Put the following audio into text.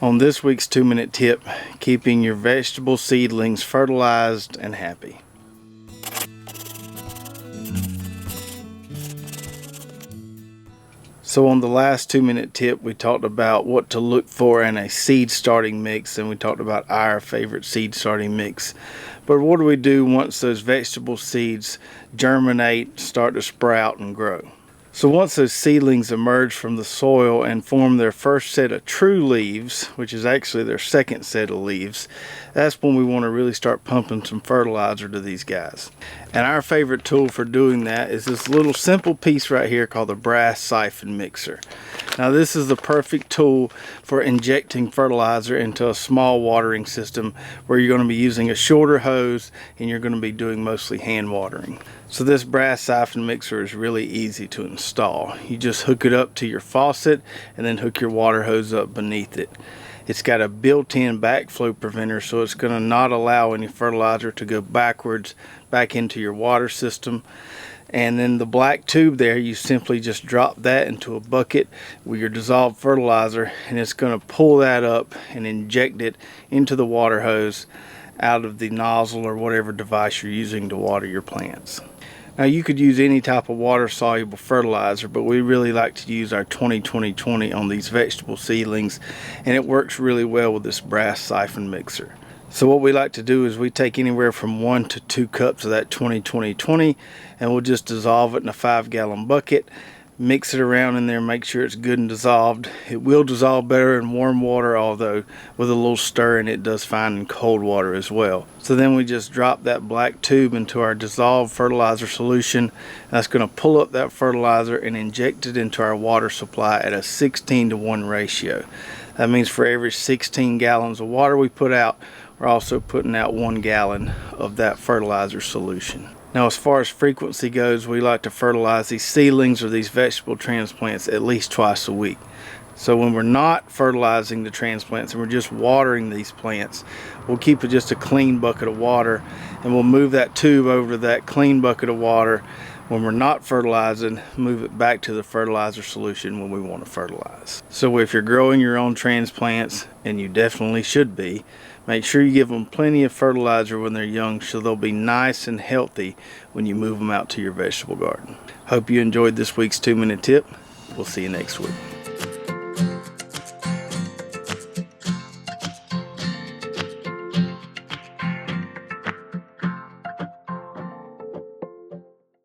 On this week's 2-minute tip, keeping your vegetable seedlings fertilized and happy. So on the last 2-minute tip, we talked about what to look for in a seed starting mix, and we talked about our favorite seed starting mix. But what do we do once those vegetable seeds germinate, start to sprout and grow? So once those seedlings emerge from the soil and form their first set of true leaves, which is actually their second set of leaves, that's when we want to really start pumping some fertilizer to these guys. And our favorite tool for doing that is this little simple piece right here called the brass siphon mixer. Now this is the perfect tool for injecting fertilizer into a small watering system where you're going to be using a shorter hose and you're going to be doing mostly hand watering. So this brass siphon mixer is really easy to install. You just hook it up to your faucet and then hook your water hose up beneath it. It's got a built-in backflow preventer, so it's going to not allow any fertilizer to go backwards back into your water system. And then the black tube there, you simply just drop that into a bucket with your dissolved fertilizer, and it's going to pull that up and inject it into the water hose out of the nozzle or whatever device you're using to water your plants. Now you could use any type of water soluble fertilizer, but we really like to use our 20-20-20 on these vegetable seedlings, and it works really well with this brass siphon mixer. So what we like to do is we take anywhere from 1 to 2 cups of that 20-20-20 and we'll just dissolve it in a 5-gallon bucket, mix it around in there, make sure it's good and dissolved. It will dissolve better in warm water, although with a little stirring it does fine in cold water as well. So then we just drop that black tube into our dissolved fertilizer solution. That's going to pull up that fertilizer and inject it into our water supply at a 16-to-1 ratio. That means for every 16 gallons of water we put out, we're also putting out 1 gallon of that fertilizer solution. Now as far as frequency goes, we like to fertilize these seedlings or these vegetable transplants at least twice a week. So when we're not fertilizing the transplants and we're just watering these plants, we'll keep just a clean bucket of water and we'll move that tube over to that clean bucket of water. When we're not fertilizing, move it back to the fertilizer solution when we want to fertilize. So if you're growing your own transplants, and you definitely should be, make sure you give them plenty of fertilizer when they're young so they'll be nice and healthy when you move them out to your vegetable garden. Hope you enjoyed this week's 2-minute tip. We'll see you next week.